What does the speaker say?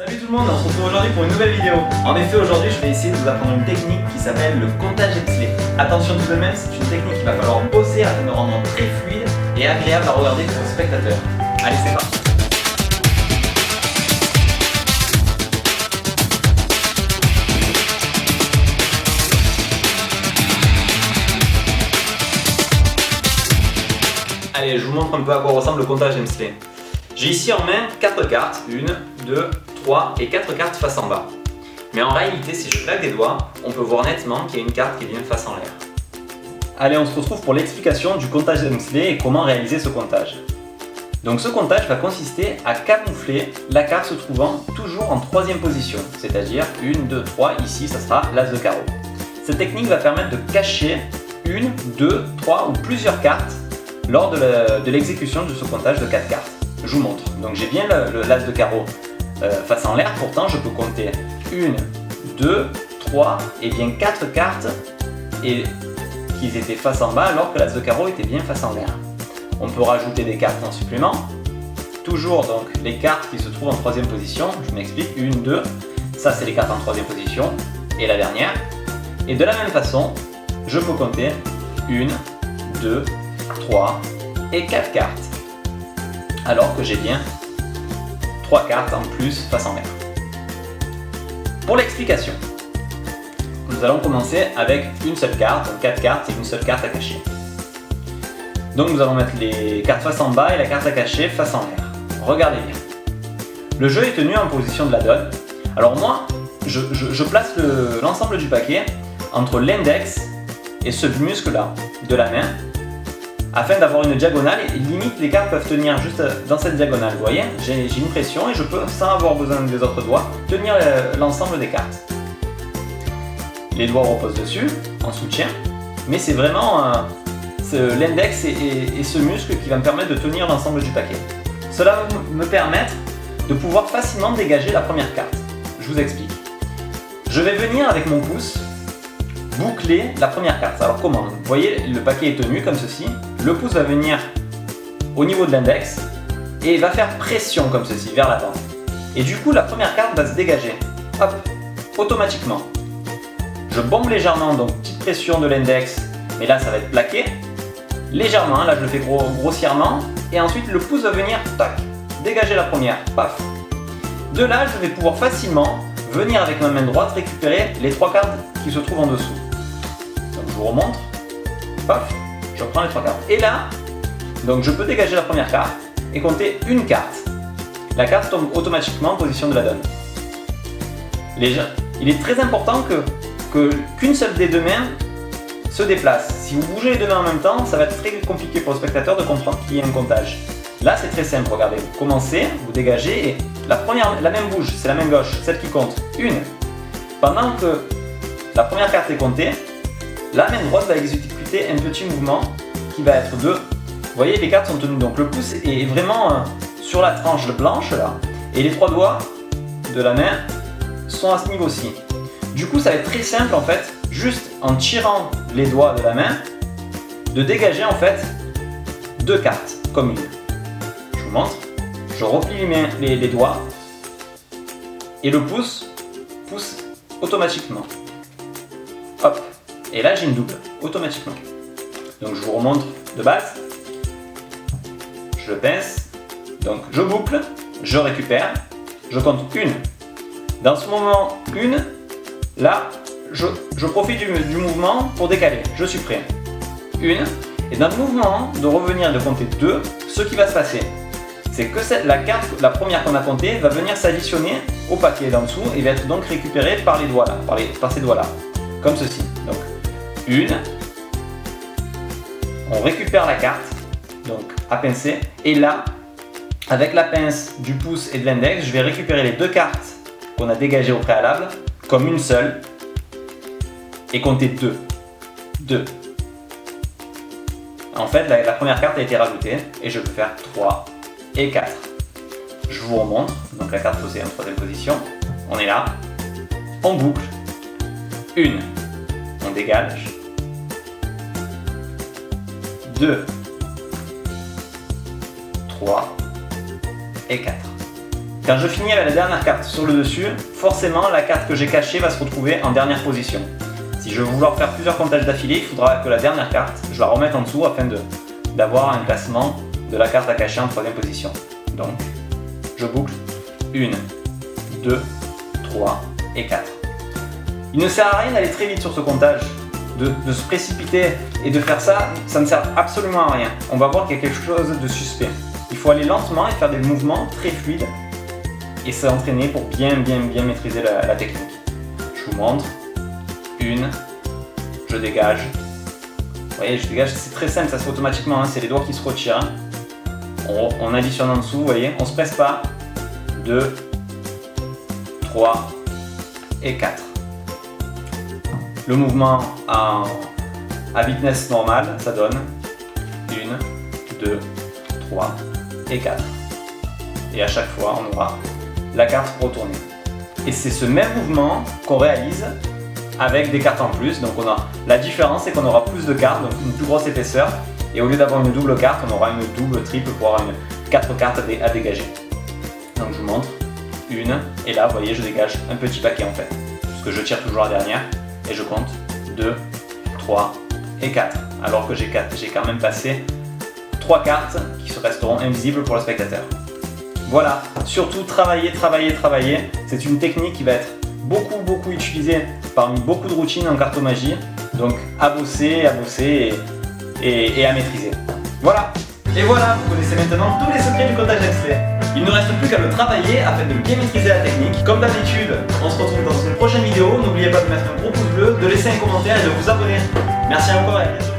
Salut tout le monde, on se retrouve aujourd'hui pour une nouvelle vidéo. En effet, aujourd'hui je vais essayer de vous apprendre une technique qui s'appelle le comptage Hensley. Attention tout de même, c'est une technique qu'il va falloir bosser afin de rendre très fluide et agréable à regarder pour les spectateurs. Allez, c'est parti. Allez, je vous montre un peu à quoi ressemble le comptage Hensley. J'ai ici en main 4 cartes, 1, 2, 3 et 4 cartes face en bas. Mais en réalité, si je claque des doigts, on peut voir nettement qu'il y a une carte qui vient face en l'air. Allez, on se retrouve pour l'explication du comptage Hensley et comment réaliser ce comptage. Donc ce comptage va consister à camoufler la carte se trouvant toujours en troisième position, c'est-à-dire 1, 2, 3, ici ça sera l'as de carreau. Cette technique va permettre de cacher 1, 2, 3 ou plusieurs cartes lors de l'exécution de ce comptage de 4 cartes. Je vous montre. Donc j'ai bien l'as de carreau face en l'air, pourtant je peux compter 1, 2, 3 et bien 4 cartes et qu'ils étaient face en bas alors que l'as de carreau était bien face en l'air. On peut rajouter des cartes en supplément. Toujours donc les cartes qui se trouvent en troisième position, je m'explique, 1, 2, ça c'est les cartes en troisième position et la dernière. Et de la même façon, je peux compter 1, 2, 3 et 4 cartes. Alors que j'ai bien 3 cartes en plus face en l'air. Pour l'explication, nous allons commencer avec une seule carte, 4 cartes et une seule carte à cacher. Donc nous allons mettre les cartes face en bas et la carte à cacher face en l'air. Regardez bien. Le jeu est tenu en position de la donne. Alors moi, je place l'ensemble du paquet entre l'index et ce muscle là de la main, afin d'avoir une diagonale et limite les cartes peuvent tenir juste dans cette diagonale. Vous voyez, j'ai une pression et je peux, sans avoir besoin des autres doigts, tenir l'ensemble des cartes. Les doigts reposent dessus, en soutien, mais c'est vraiment l'index et ce muscle qui va me permettre de tenir l'ensemble du paquet. Cela va me permettre de pouvoir facilement dégager la première carte. Je vous explique. Je vais venir avec mon pouce boucler la première carte. Alors comment? Vous voyez, le paquet est tenu comme ceci. Le pouce va venir au niveau de l'index et va faire pression comme ceci vers l'avant. Et du coup, la première carte va se dégager. Hop, automatiquement. Je bombe légèrement, donc petite pression de l'index, mais là ça va être plaqué. Légèrement, là je le fais grossièrement. Et ensuite, le pouce va venir, tac, dégager la première. Paf. De là, je vais pouvoir facilement venir avec ma main droite récupérer les 3 cartes qui se trouvent en dessous. Donc je vous remontre. Paf. Je reprends les 3 cartes. Et là, donc je peux dégager la première carte et compter une carte. La carte tombe automatiquement en position de la donne. Il est très important qu'une seule des deux mains se déplace. Si vous bougez les deux mains en même temps, ça va être très compliqué pour le spectateur de comprendre qu'il y a un comptage. Là, c'est très simple. Regardez, vous commencez, vous dégagez et la main bouge, c'est la main gauche, celle qui compte. Une. Pendant que la première carte est comptée, la main droite va exécuter un petit mouvement qui va être 2. Vous voyez, les cartes sont tenues, donc le pouce est vraiment sur la tranche blanche là, et les 3 doigts de la main sont à ce niveau-ci. Du coup, ça va être très simple en fait, juste en tirant les doigts de la main, de dégager en fait 2 cartes, comme une. Je vous montre, je replie les doigts, et le pouce pousse automatiquement. Hop. Et là j'ai une double, automatiquement. Donc je vous remontre de base. Je pince. Donc je boucle, je récupère, je compte une. Dans ce moment, une, là, je profite du mouvement pour décaler. Je suis prêt. Une. Et dans le mouvement de revenir de compter 2, ce qui va se passer, c'est que la carte, la première qu'on a comptée, va venir s'additionner au paquet d'en dessous et va être donc récupérée par les doigts là, par ces doigts là, comme ceci. Donc une, on récupère la carte, donc à pincer, et là, avec la pince du pouce et de l'index, je vais récupérer les 2 cartes qu'on a dégagées au préalable, comme une seule, et compter 2. 2. En fait, la première carte a été rajoutée, et je peux faire 3 et 4. Je vous remontre, donc la carte possède en troisième position, on est là, on boucle, une, on dégage, 2, 3 et 4. Quand je finis avec la dernière carte sur le dessus, forcément la carte que j'ai cachée va se retrouver en dernière position. Si je veux vouloir faire plusieurs comptages d'affilée, il faudra que la dernière carte, je la remette en dessous afin d'avoir un classement de la carte à cacher en troisième position. Donc, je boucle 1, 2, 3 et 4. Il ne sert à rien d'aller très vite sur ce comptage, de se précipiter et de faire ça, ça ne sert absolument à rien. On va voir qu'il y a quelque chose de suspect. Il faut aller lentement et faire des mouvements très fluides et s'entraîner pour bien maîtriser la technique. Je vous montre. 1, je dégage. Vous voyez, je dégage, c'est très simple, ça se fait automatiquement, hein, c'est les doigts qui se retirent. On additionne en dessous, vous voyez, on ne se presse pas. 2, 3 et 4. Le mouvement à vitesse normale, ça donne 1, 2, 3 et 4. Et à chaque fois, on aura la carte retournée. Et c'est ce même mouvement qu'on réalise avec des cartes en plus. Donc la différence, c'est qu'on aura plus de cartes, donc une plus grosse épaisseur. Et au lieu d'avoir une double carte, on aura une double, triple pour avoir 4 cartes à dégager. Donc je vous montre. 1, et là, vous voyez, je dégage un petit paquet en fait. Parce que je tire toujours la dernière. Et je compte 2, 3 et 4. Alors que j'ai quand même passé 3 cartes qui se resteront invisibles pour le spectateur. Voilà, surtout travailler. C'est une technique qui va être beaucoup utilisée parmi beaucoup de routines en cartomagie. Donc à bosser et à maîtriser. Voilà. Et voilà, vous connaissez maintenant tous les secrets du comptage XP. Il ne reste plus qu'à le travailler afin de bien maîtriser la technique. Comme d'habitude, on se retrouve dans une prochaine vidéo. N'oubliez pas de mettre un gros pouce bleu, de laisser un commentaire et de vous abonner. Merci encore et à bientôt.